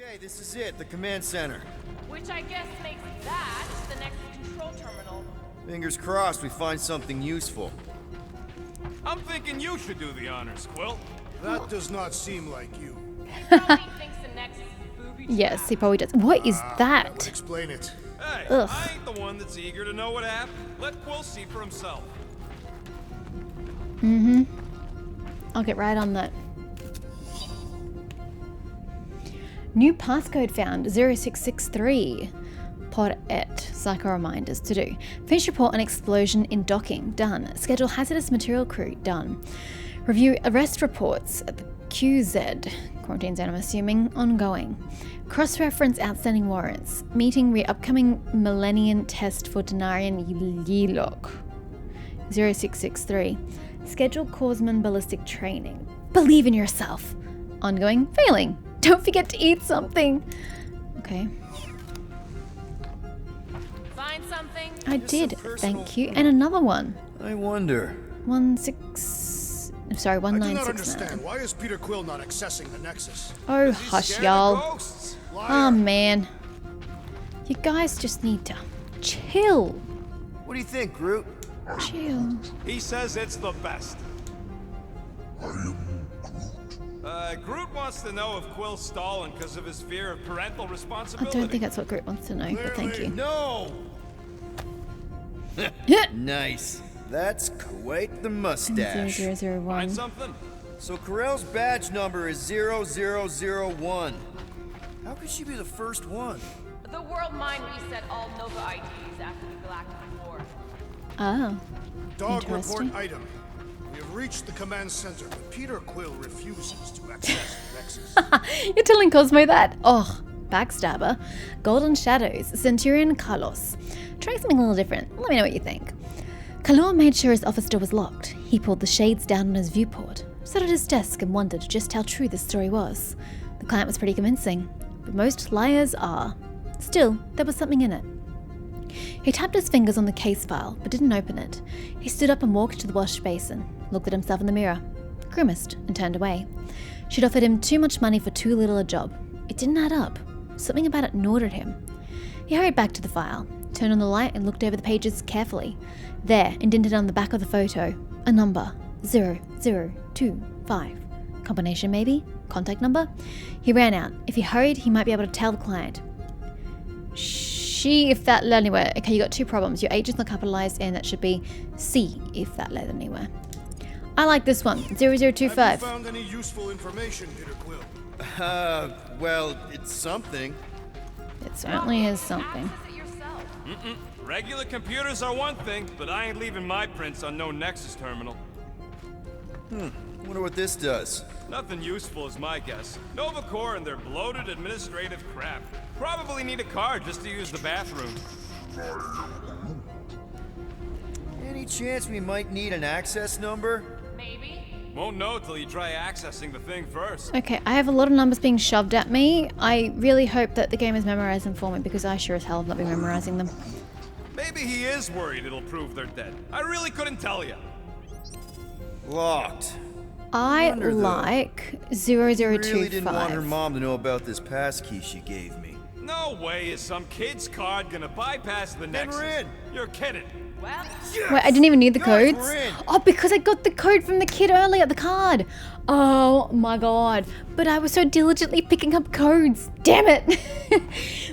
Okay, this is it, the command center. Which I guess makes that the next control terminal. Fingers crossed we find something useful. I'm thinking you should do the honors, Quill. That does not seem like you. Probably thinks the next is booby Yes, trap. he probably does. What is That would that? explain it. Hey, Ugh. I ain't the one that's eager to know what happened. Let Quill see for himself. I'll get right on that. New passcode found 0663. Pod et. Psycho reminders to do. Finish report on explosion in docking. Done. Schedule hazardous material crew. Done. Review arrest reports at the QZ. Quarantine zone, I'm assuming. Ongoing. Cross-reference outstanding warrants. Meeting upcoming Millennium test for Denarian Yilok. 0663. Schedule Korsman ballistic training. Believe in yourself. Ongoing. Failing. Don't forget to eat something. Okay. Find something? I did. Thank you. And another one. I wonder. I do not 1969. understand. Why is Peter Quill not accessing the Nexus? Oh, He's hush, scared of y'all. ghosts. Oh, Liar. man. You guys just need to chill. What do you think, Groot? Chill. He says it's the best. Groot wants to know if Quill's stalling because of his fear of parental I responsibility. don't think that's what Groot wants to know, but thank you. No! Yeah. Nice. That's quite the mustache. 0001. Find something? So Corell's badge number is 0001. How could she be the first one? The world mind reset all Nova IDs after the Galactic War. Oh. Dog Interesting. report item. We have reached the command center, but Peter Quill refuses to access the Nexus. You're telling Cosmo that? Oh, backstabber. Golden Shadows. Centurion Carlos. Trying something a little different. Let me know what you think. Kalor made sure his office door was locked. He pulled the shades down on his viewport, sat at his desk and wondered just how true this story was. The client was pretty convincing, but most liars are. Still, there was something in it. He tapped his fingers on the case file, but didn't open it. He stood up and walked to the wash basin, looked at himself in the mirror, grimaced, and turned away. She'd offered him too much money for too little a job. It didn't add up. Something about it gnawed at him. He hurried back to the file, turned on the light and looked over the pages carefully. There, indented on the back of the photo, a number, 0025. Combination maybe? Contact number? He ran out. If he hurried, he might be able to tell the client. She, if that led anywhere. Okay, you got two problems. Your H is not capitalized and that should be C, if that led anywhere. I like this one, Have you 0025. found any useful information, Peter Quill? Well, it's something. It certainly is something. Access it yourself. Regular computers are one thing, but I ain't leaving my prints on no Nexus terminal. Wonder what this does. Nothing useful is my guess. Nova Corps and their bloated administrative crap. Probably need a card just to use the bathroom. Any chance we might need an access number? Maybe. Won't know till you try accessing the thing first. Okay, I have a lot of numbers being shoved at me. I really hope that the game is memorizing them for me because I sure as hell have not been memorizing them. Maybe he is worried it'll prove they're dead. I really couldn't tell you. Locked. I wonder, though. like Really didn't want her 0025. mom to know about this passkey she gave me. No way is some kid's card gonna bypass the Nexus. we're in. You're kidding. Well, Wait, I didn't even need the Guys, codes. we're in. Oh, because I got the code from the kid earlier, the card. Oh my god. But I was so diligently picking up codes. Damn it.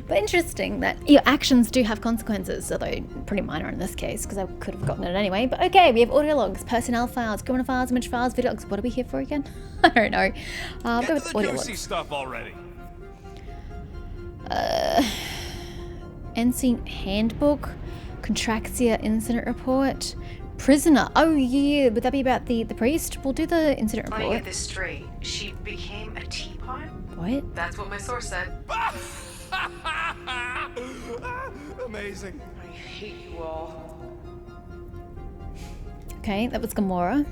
But interesting that your actions do have consequences, although pretty minor in this case, because I could have gotten it anyway. But okay, we have audio logs, personnel files, criminal files, image files, video logs. What are we here for again? I don't know. Go Get to with the audio juicy logs. stuff already. NC handbook, Contraxia incident report, prisoner. Oh yeah, would that be about the priest? We'll do the incident Let me report. get this straight. She became a teapot? What? That's what my source said. Amazing. I hate you all. Okay, that was Gamora.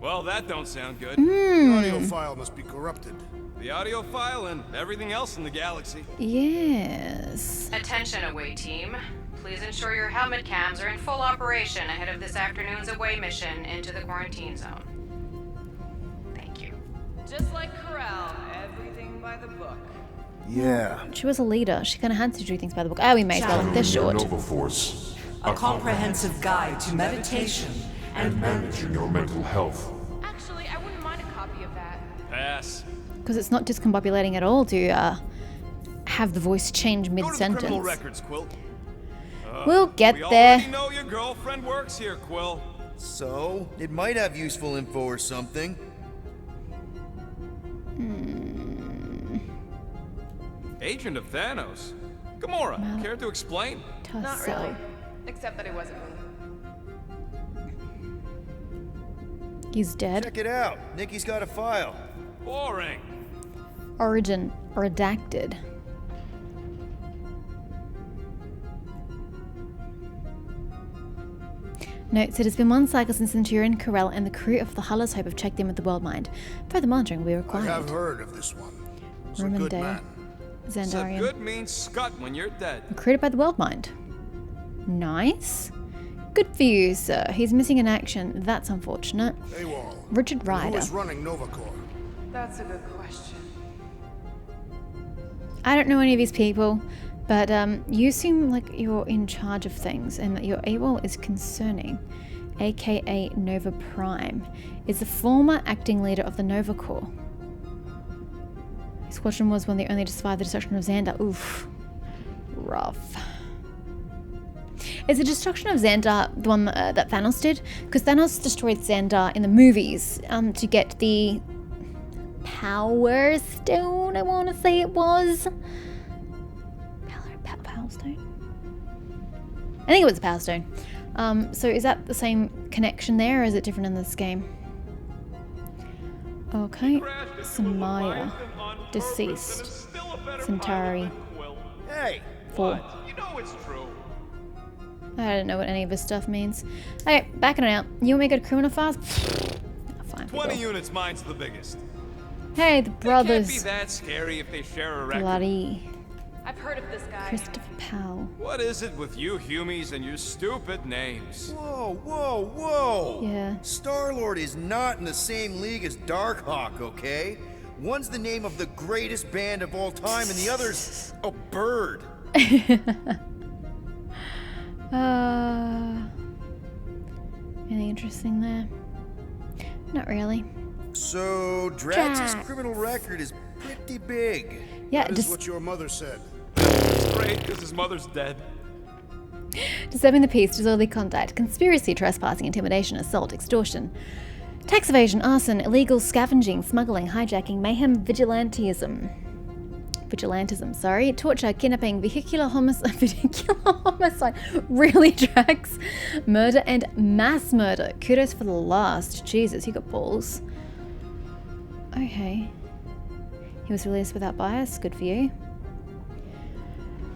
Well, that don't sound good. The audio file must be corrupted. The audio file and everything else in the galaxy. Yes. Attention away team. please ensure your helmet cams are in full operation ahead of this afternoon's away mission into the quarantine zone. Thank you. Just like Corral, everything by the book. Yeah. She was a leader. She kind of had to do things by the book. Oh, we may as well. They're short. Nova Force. A comprehensive guide to meditation And managing your mental health. Actually, I wouldn't mind a copy of that. Pass. Because it's not discombobulating at all to have the voice change Go to the criminal mid-sentence. records, Quill. We'll get We there. already know your girlfriend works here, Quill. So, it might have useful info or something. Agent of Thanos. Gamora, care to explain? Not Torso. really. Except that it wasn't me. He's dead. Check it out. Nikki's got a file. Boring. Origin redacted. Notes, it has been one cycle since Centurion, Corell, and the crew of the Huller's Hope have checked in with the World Mind. Further monitoring will be I required. have heard of this one. He's a Roman good Day. man. So Xandarian. good means scut when you're dead. Recruited by the World Mind. Nice. Good for you, sir. He's missing in action. That's unfortunate. AWOL. Richard Who Ryder. is running Nova Corps? That's a good question. I don't know any of these people, but you seem like you're in charge of things and that your AWOL is concerning. AKA Nova Prime is the former acting leader of the Nova Corps. His squadron was one of the only to survive the destruction of Xandar. Oof. Rough. Is the destruction of Xandar the one that Thanos did? Because Thanos destroyed Xandar in the movies to get the Power Stone, I want to say it was. Power Stone? I think it was the Power Stone. So is that the same connection there, or is it different in this game? Okay. Samaya. Deceased. Centauri. Hey, 4. You know it's true. I don't know what any of this stuff means. Okay, backing it out. You want me to go to criminal files? Fine. 20 people. units, mine's the biggest. Hey, the They can't be brothers. that scary if they share a record. Bloody I've heard of this guy. Christopher Powell. What is it with you humies and your stupid names? whoa, whoa, whoa! Yeah. Star-Lord is not in the same league as Darkhawk, okay? One's the name of the greatest band of all time, and the other's a bird. Anything interesting there? Not really. So, Drax's Drax. criminal record is pretty big. Yeah, That is just what your mother said. It's great because his mother's dead. disturbing the peace, disorderly conduct, conspiracy, trespassing, intimidation, assault, extortion, tax evasion, arson, illegal scavenging, smuggling, hijacking, mayhem, vigilantism, torture, kidnapping, vehicular homicide, really Drax, murder and mass murder. Kudos for the last. Jesus, you got balls. Okay. He was released without bias. Good for you.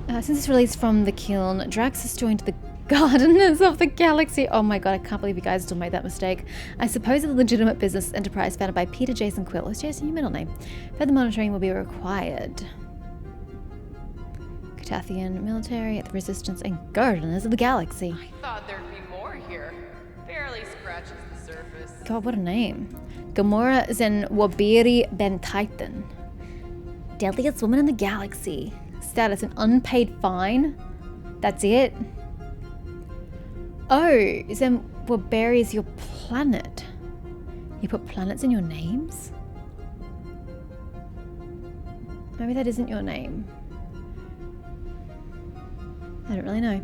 Since his release from the kiln, Drax has joined the Gardeners of the Galaxy. Oh my god, I can't believe you guys still made that mistake. I suppose it's a legitimate business enterprise founded by Peter Jason Quill. Is Jason your middle name? Further monitoring will be required. Catathian military, the Resistance, and Gardeners of the Galaxy. I thought there'd be more here. Barely scratches the surface. God, what a name. Gamora Zenwabiri Ben Titan. Deadliest woman in the galaxy. Status, an unpaid fine? That's it? Oh, Zenwabiri is your planet. You put planets in your names? Maybe that isn't your name. I don't really know.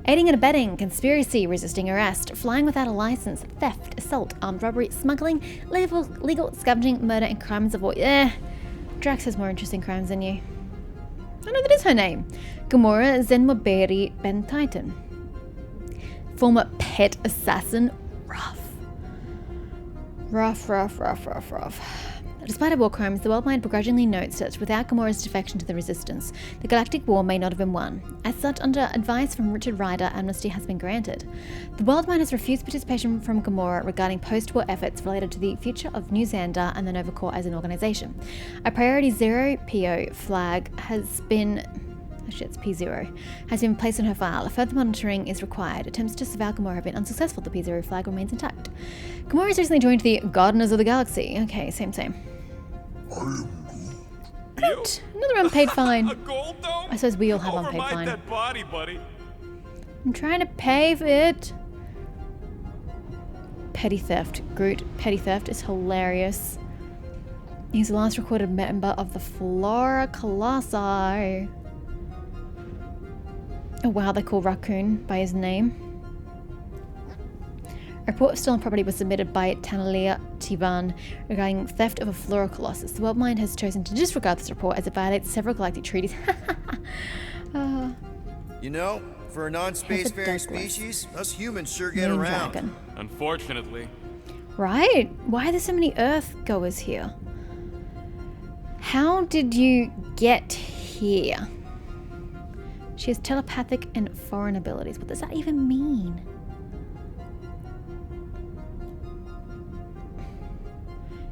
Aiding and abetting, conspiracy, resisting arrest, flying without a license, theft, assault, armed robbery, smuggling, legal scavenging, murder, and crimes of war. Drax has more interesting crimes than you. I know that is her name. Gamora Zenwabiri Ben Titan. Former pet assassin. Rough. Despite her war crimes, the World Mind begrudgingly notes that without Gamora's defection to the Resistance, the Galactic War may not have been won. As such, under advice from Richard Ryder, amnesty has been granted. The World Mind has refused participation from Gamora regarding post-war efforts related to the future of New Xandar and the Nova Corps as an organization. A Priority Zero PO flag has been... Actually, it's P0, has been placed on her file. Further monitoring is required. Attempts to surveil Gamora have been unsuccessful. The P0 flag remains intact. Gamora has recently joined the Gardeners of the Galaxy. Okay, same. What? Another unpaid fine. A gold dome? I suppose we all have Over unpaid my fine. dead body, buddy. I'm trying to pay for it. Petty theft. Groot. Petty theft is hilarious. He's the last recorded member of the Flora Colossi. Oh wow, they call Raccoon by his name. A report of stolen property was submitted by Tanalia Tivan regarding theft of a Flora Colossus. The World Mind has chosen to disregard this report as it violates several galactic treaties. You know, for a non-spacefaring Douglas. species, us humans sure get Moon around. Dragon. Unfortunately. Right? Why are there so many Earth goers here? How did you get here? She has telepathic and foreign abilities. What does that even mean?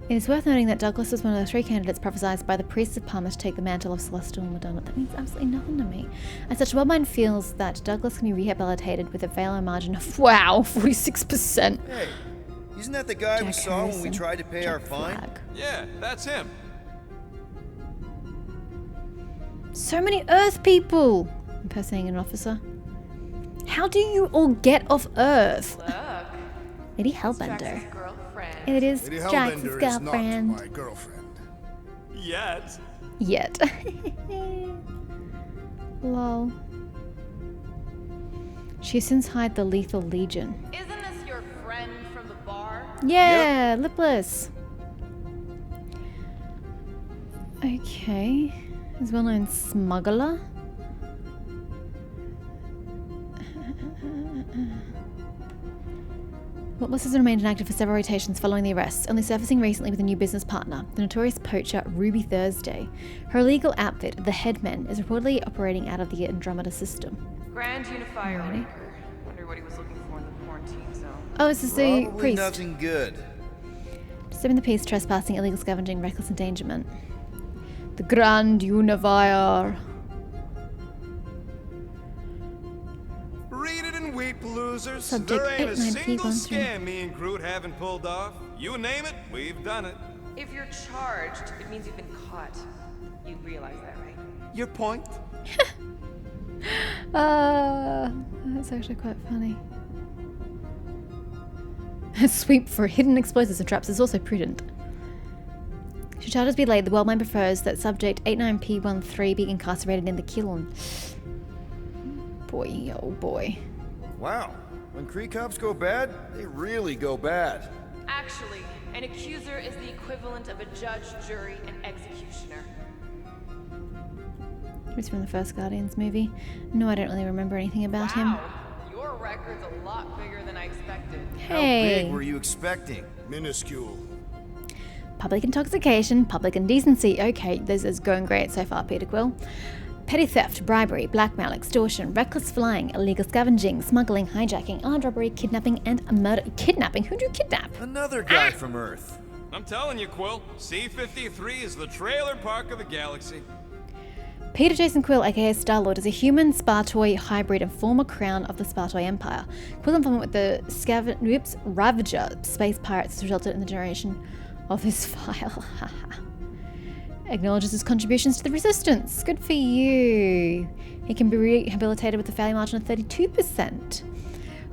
It is worth noting that Douglas was one of the 3 candidates prophesied by the priests of Palma to take the mantle of Celestial Madonna. That means absolutely nothing to me. As such, Wellmind feels that Douglas can be rehabilitated with a failure margin of, wow, 46%. Hey, isn't that the guy we Jack saw when we Harrison. tried to pay our Jack fine? Flag. Yeah, that's him. So many Earth people! Impersonating an officer. How do you all get off Earth? Look, Lady Jack's Hellbender. girlfriend. It is Lady Jack's Hellbender is not girlfriend. my girlfriend. Yet. Yet. Lol. She has since hired the Lethal Legion. Isn't this your friend from the bar? Yeah, lipless. Okay. He's a well-known smuggler. Lipless has remained inactive for several rotations following the arrests, only surfacing recently with a new business partner, the notorious poacher Ruby Thursday. Her illegal outfit, the Headmen, is reportedly operating out of the Andromeda system. Grand Unifier Alrighty. Raker. Wonder what he was looking for in the quarantine zone. Oh, this is the Probably priest. nothing good. Disturbing the peace, trespassing, illegal scavenging, reckless endangerment. The Grand Unifier. Read it and weep, losers. Subject there ain't a single 89P13. scam me and Groot haven't pulled off. You name it, we've done it. If you're charged, it means you've been caught. You realize that, right? Your point? That's actually quite funny. A sweep for hidden explosives and traps is also prudent. Should charges be laid, the Worldmind prefers that subject 89P13 be incarcerated in the kiln. Boy, oh boy. Wow. When Kree cops go bad, they really go bad. Actually, an accuser is the equivalent of a judge, jury, and executioner. He was from the first Guardians movie. No, I don't really remember anything about him. Wow, your record's a lot bigger than I expected. How Hey! big were you expecting? Minuscule. Public intoxication, public indecency. Okay, this is going great so far, Peter Quill. Petty theft, bribery, blackmail, extortion, reckless flying, illegal scavenging, smuggling, hijacking, armed robbery, kidnapping, and murder. Kidnapping? Who do you kidnap? Another guy from Earth. I'm telling you, Quill, C-53 is the trailer park of the galaxy. Peter Jason Quill, aka Star-Lord, is a human Spartoy hybrid and former crown of the Spartoy Empire. Quill's involvement with the Ravager space pirates has resulted in the generation of his file. Acknowledges his contributions to the resistance. Good for you. He can be rehabilitated with a failure margin of 32%.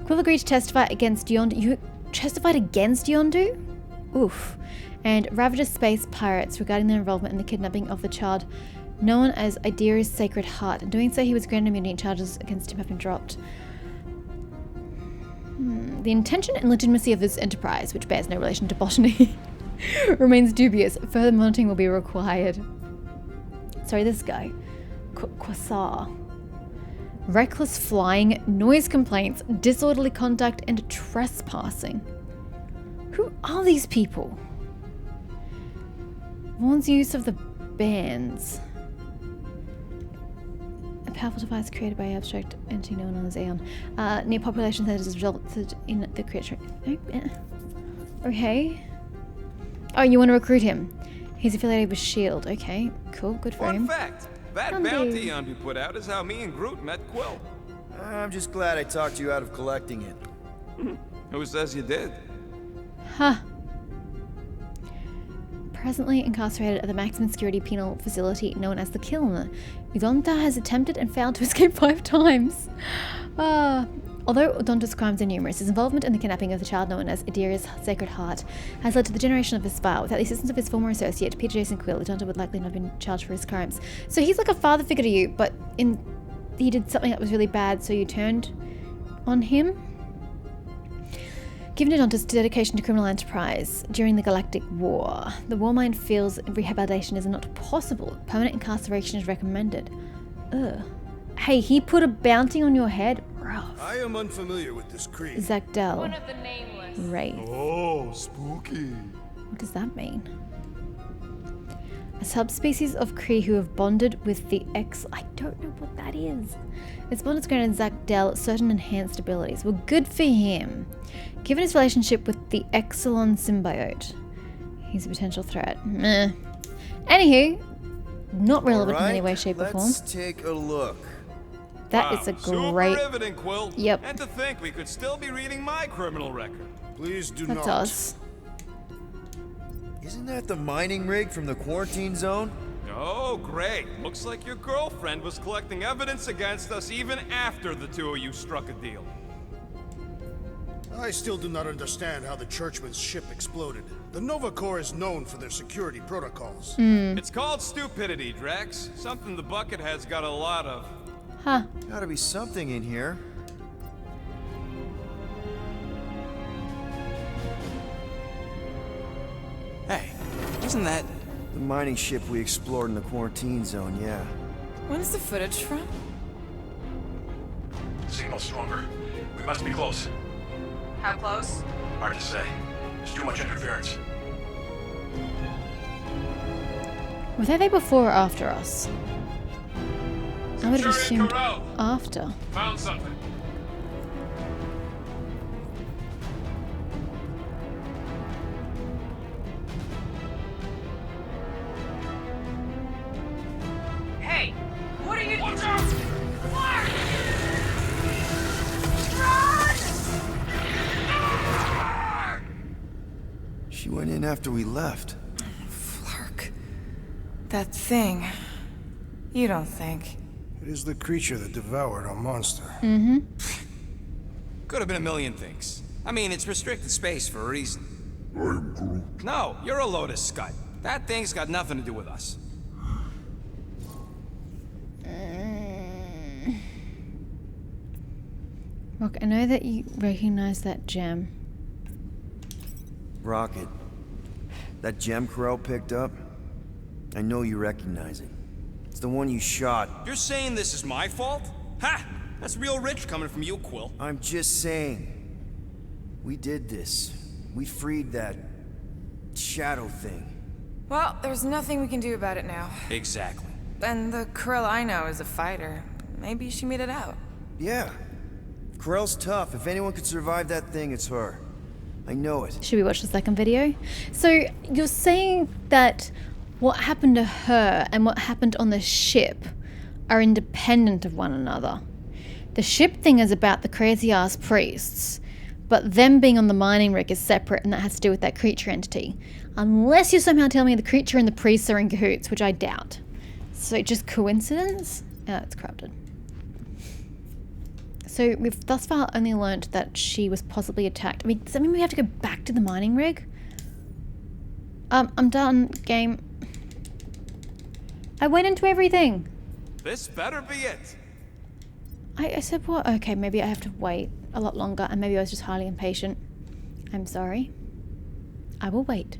Quill agreed to testify against Yondu. You testified against Yondu? Oof. And Ravager space pirates regarding their involvement in the kidnapping of the child known as Idira's Sacred Heart. In doing so, he was granted immunity and charges against him have been dropped. The intention and legitimacy of this enterprise, which bears no relation to botany, remains dubious. Further monitoring will be required. Sorry, this guy. Quasar. Reckless flying, noise complaints, disorderly conduct, and trespassing. Who are these people? Warns use of the bands. A powerful device created by an abstract entity known as Aeon. Near population that has resulted in the creature. Okay. Oh, you want to recruit him? He's affiliated with S.H.I.E.L.D. Okay, cool, good for Fun him. fact, That Don't bounty do. you put out is how me and Groot met Quill. I'm just glad I talked you out of collecting it. Who says you did? Huh. Presently incarcerated at the maximum security penal facility known as the Kiln, Udonta has attempted and failed to escape 5 times. Although Udonta's crimes are numerous, his involvement in the kidnapping of the child known as Idira's Sacred Heart has led to the generation of his file. Without the assistance of his former associate, Peter Jason Quill, Udonta would likely not have been charged for his crimes. So he's like a father figure to you, but he did something that was really bad, so you turned on him? Given Udonta's dedication to criminal enterprise during the Galactic War, the Warmind feels rehabilitation is not possible. Permanent incarceration is recommended. Ugh. Hey, he put a bounty on your head? Rough. I am unfamiliar with this creed. Zagdell. One of the nameless. Wraith. Oh, spooky. What does that mean? A subspecies of Kree who have bonded with the I don't know what that is. This bond has granted Zagdell certain enhanced abilities. Well, good for him. Given his relationship with the Exelon symbiote, he's a potential threat. Meh. Anywho, not relevant in any way, shape, or form. Let's take a look. That is a great. Super riveting, Quill. Yep. And to think we could still be reading my criminal record. Please do That's not. us. Isn't that the mining rig from the quarantine zone? Oh, great. Looks like your girlfriend was collecting evidence against us even after the two of you struck a deal. I still do not understand how the Churchman's ship exploded. The Nova Corps is known for their security protocols. It's called stupidity, Drax. Something the Buckethead's got a lot of. Huh. Gotta be something in here. Hey, isn't that... The mining ship we explored in the quarantine zone, yeah. When's the footage from? Signal stronger. We must be close. How close? Hard to say. There's too much interference. Were they there before or after us? I would have assumed Corral. after. Found something. Hey! What are you Watch out! She went in after we left. Flark. That thing. You don't think. It is the creature that devoured our monster. Could have been a million things. I mean, it's restricted space for a reason. I'm Groot. No, you're a Lotus Scud. That thing's got nothing to do with us. Rock, I know that you recognize that gem. Rocket. That gem Corell picked up? I know you recognize it. It's the one you shot. You're saying this is my fault? Ha! That's real rich coming from you, Quill. I'm just saying. We did this. We freed that... shadow thing. Well, there's nothing we can do about it now. Exactly. And the Krill I know is a fighter. Maybe she made it out. Yeah. Corell's tough. If anyone could survive that thing, it's her. I know it. Should we watch the second video? So you're saying that what happened to her and what happened on the ship are independent of one another. The ship thing is about the crazy ass priests, but them being on the mining rig is separate, and that has to do with that creature entity. Unless you're somehow telling me the creature and the priests are in cahoots, which I doubt. So just coincidence? Yeah, it's corrupted. So we've thus far only learnt that she was possibly attacked. I mean, does that mean we have to go back to the mining rig? I'm done, game. I went into everything. This better be it. I said what? Okay, maybe I have to wait a lot longer, and maybe I was just highly impatient. I'm sorry. I will wait.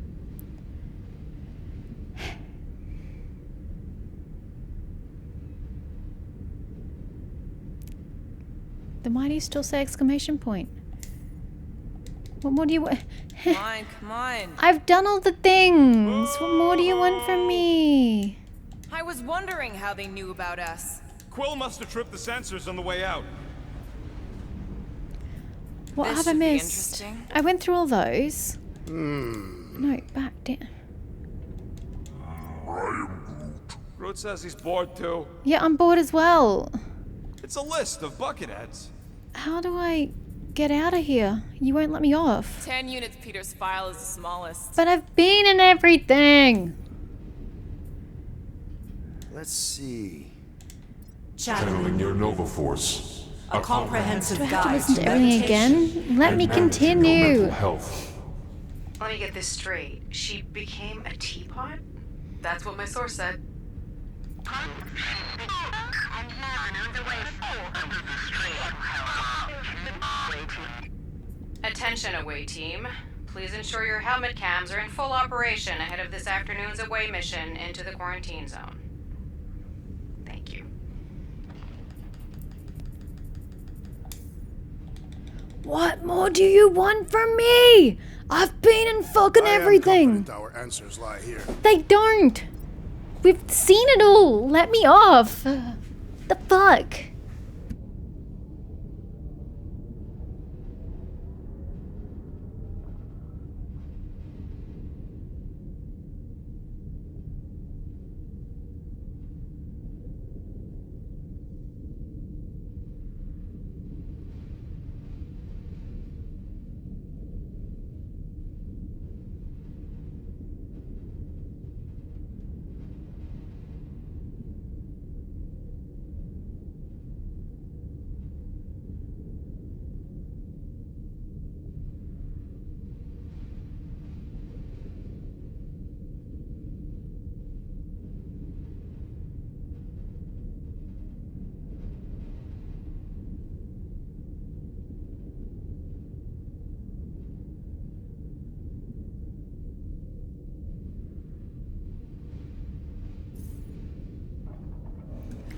Then why do you still say exclamation point? What more do you want? Come on, come on. I've done all the things. What more do you want from me? I was wondering how they knew about us. Quill must have tripped the sensors on the way out. What This have I should be missed? interesting. I went through all those. No, back down. I am Groot. Groot says he's bored too. Yeah, I'm bored as well. It's a list of bucketheads. How do I get out of here? You won't let me off. 10 units, Peter's file is the smallest. But I've been in everything. Let's see. Channeling your Nova Force. A comprehensive Do I have to guide listen to to everything meditation. again? Let me and managing your continue. mental health. Let me get this straight. She became a teapot? That's what my source said. Attention, away team. Please ensure your helmet cams are in full operation ahead of this afternoon's away mission into the quarantine zone. Thank you. What more do you want from me? I've been in fucking I am everything. confident our answers lie here. They don't. We've seen it all. Let me off. The fuck?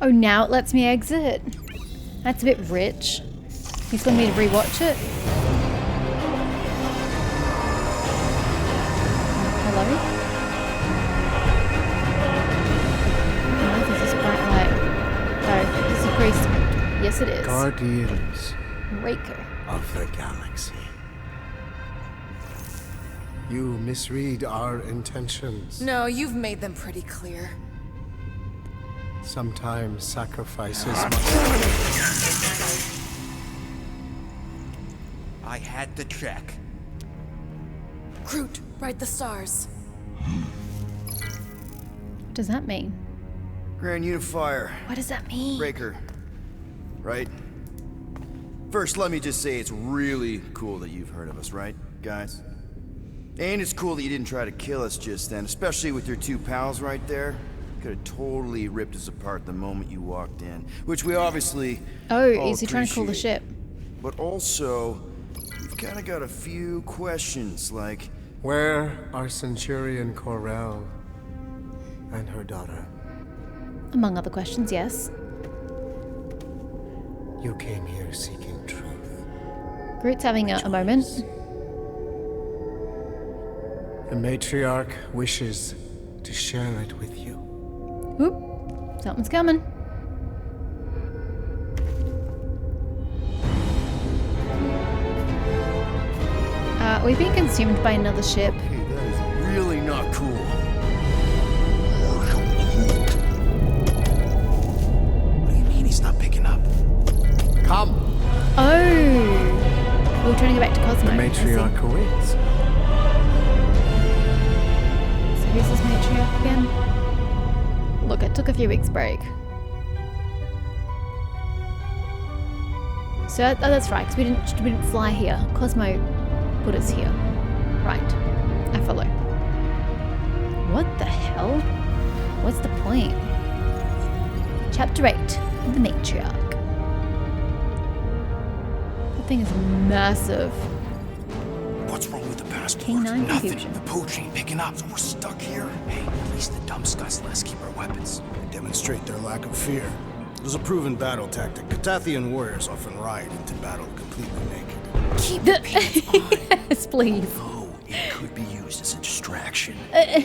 Oh, now it lets me exit. That's a bit rich. He's wanting me to rewatch it. Hello? Oh, there's this bright light. Oh, this is a priest. Yes, it is. Guardians Raker. of the galaxy. You misread our intentions. No, you've made them pretty clear. Sometimes sacrifices must... I had to check. Groot, write the stars. What does that mean? Grand Unifier. What does that mean? Breaker. Right? First, let me just say it's really cool that you've heard of us, right, guys? And it's cool that you didn't try to kill us just then, especially with your two pals right there. Could have totally ripped us apart the moment you walked in, which we obviously Oh, all is he trying to call the appreciate. ship? But also, we've kind of got a few questions, like... Where are Centurion Corell and her daughter? Among other questions, yes. You came here seeking truth. Groot's having a moment. The matriarch wishes to share it with you. Oop, something's coming. We've been consumed by another ship. Hey, that is really not cool. What do you mean he's not picking up? Come! Oh! We were trying to go back to Cosmo. The I see. matriarch awaits. So who's this matriarch again? Look, I took a few weeks break. So that's right, because we didn't fly here. Cosmo put us here. Right. I follow. What the hell? What's the point? Chapter 8. The Matriarch. That thing is massive. What's wrong with the passport? K9 Nothing. confusion. The pooch ain't picking up, so we're stuck here. Hey, at least the dumb scuts let us keep our weapons. Demonstrate their lack of fear. It was a proven battle tactic. Katathian warriors often ride into battle completely naked. Keep your pants on. Yes, please. Oh, it could be used as a distraction. Yeah,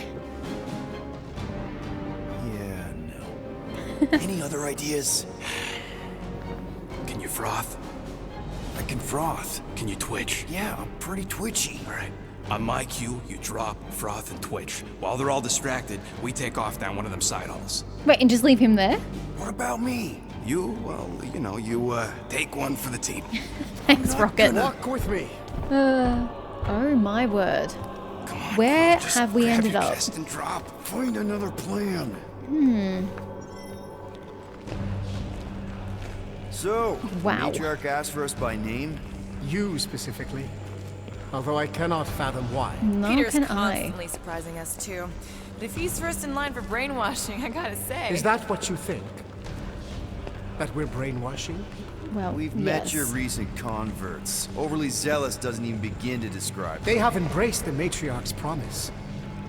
no. Any other ideas? Can you froth? I can froth. Can you twitch? Yeah, I'm pretty twitchy. All right. On my cue, you drop, froth, and twitch. While they're all distracted, we take off down one of them side halls. Wait, and just leave him there? What about me? You, well, you take one for the team. Thanks, Rocket. Walk with me. Oh my word. Come on, Where just have we grab ended your up? chest and drop. Find another plan. So, Wow. the matriarch asked for us by name? You specifically. Although I cannot fathom why. No, Peter's can I? constantly surprising us too. But if he's first in line for brainwashing, I gotta say. Is that what you think? That we're brainwashing? Well, We've met yes. your recent converts. Overly zealous doesn't even begin to describe They have embraced the matriarch's promise.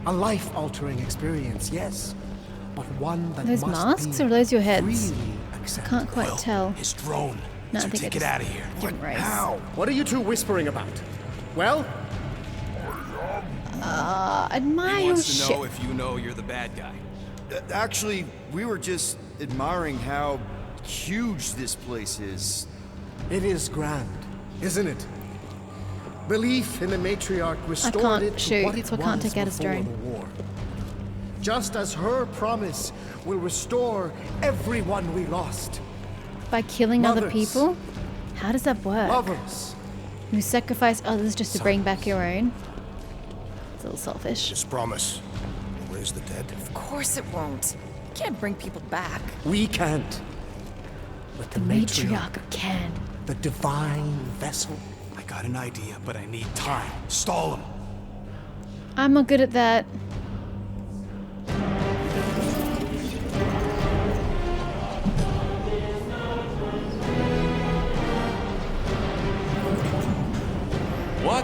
A life-altering experience, yes. But one that Those must masks be or are those your heads? freely accepted. Can't quite tell. His drone. No, I So think take I it just out of here. didn't raise. How? What are you two whispering about? Well, Admire He your wants to ship. know if you know you're the bad guy. Actually, we were just admiring how huge this place is. it is grand, isn't it? Belief in the matriarch restored can't it to shoot, what it so I can't was take out his before drone. the war. Just as her promise will restore everyone we lost. By killing other Mothers. people? How does that work? Lovers, You sacrifice others just to bring back your own? It's a little selfish. Just promise. Where's the dead? Of course it won't. You can't bring people back. we can't. But the Matriarch can. the divine vessel. I got an idea, but I need time. Stall him. I'm not good at that. What?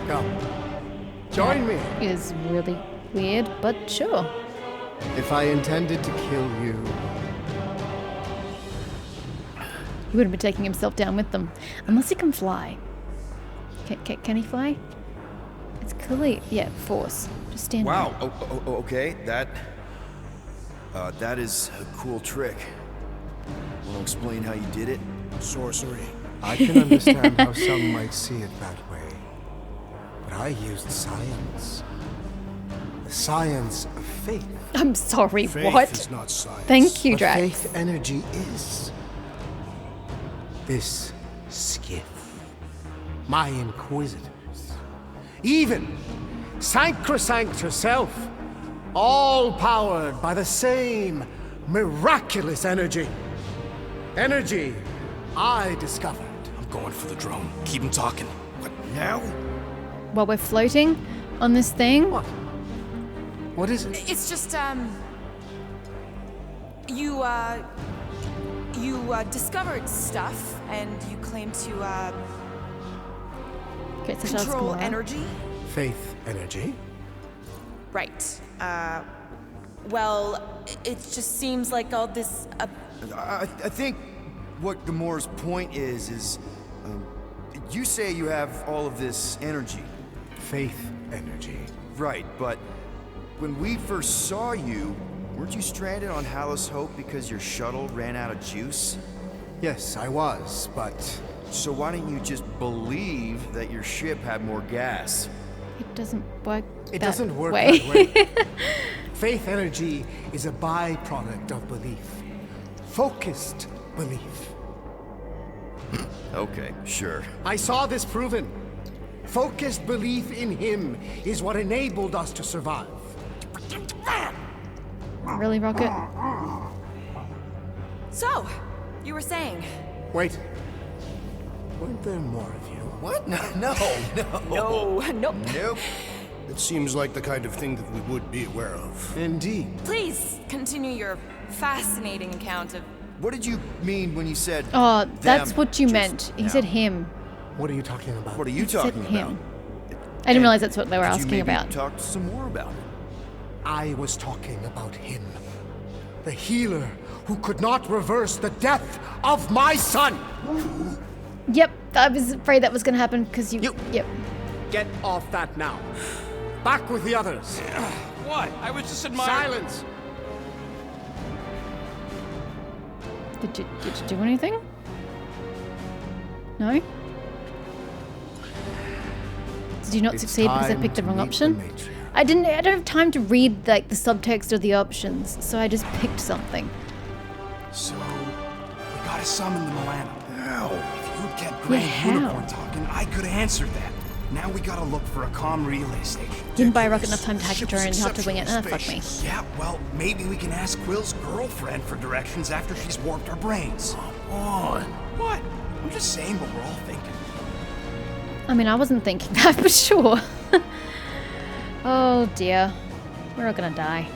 Come, join me. Is really weird, but sure. If I intended to kill you, He wouldn't be taking himself down with them. Unless he can fly. Can he fly? It's clearly, yeah, force. Just stand Wow. there. Okay. That is a cool trick. Want to explain how you did it? Sorcery. I can understand how some might see it that way. But I used science. The science of faith. I'm sorry, Faith what? is not science. Thank you, What Drax. faith energy is. This skiff. My inquisitors. Even Sacrosanct herself. All powered by the same miraculous energy. Energy I discovered. I'm going for the drone. Keep him talking. What now? While we're floating on this thing? What? What is it? It's just, you discovered stuff, and you claim to, Okay, so that's control Gamora. energy? Faith energy? Right. Well, it just seems like all this, I think what Gamora's point is you say you have all of this energy. Faith energy. Right, but when we first saw you, weren't you stranded on Hallis Hope because your shuttle ran out of juice? Yes, I was, but So why didn't you just believe that your ship had more gas? It doesn't work it that doesn't work way. that way. Faith energy is a byproduct of belief. Focused belief. Okay, sure. I saw this proven. Focused belief in him is what enabled us to survive. Really, Rocket? So, you were saying? Wait. Weren't there more of you? What? No. No, nope. Nope. It seems like the kind of thing that we would be aware of. Indeed. Please continue your fascinating account of. What did you mean when you said Oh, that's them what you just meant. He now? said him. What are you talking about? What are you He said talking about? him. I didn't realize that's what they were Could you asking maybe about. Talk some more about it. I was talking about him. The healer who could not reverse the death of my son. Yep, I was afraid that was going to happen because you. Yep. Get off that now. Back with the others. What? I was just admiring. Silence. Did you do anything? No? Did you not It's succeed because I time picked the to wrong meet option? the matriarch. I don't have time to read like the subtext of the options, so I just picked something. So, we gotta summon the Milano. Ow. If you'd kept Grand how? Unicorn talking, I could have answered that. Now we gotta look for a comm relay station. Didn't buy a rocket enough time to hack a drone and you have to wing it. Ah, fuck me. Yeah, well, maybe we can ask Quill's girlfriend for directions after she's warped our brains. Come on. What? I'm just saying what we're all thinking. I mean, I wasn't thinking that for sure. Oh dear. We're all gonna die.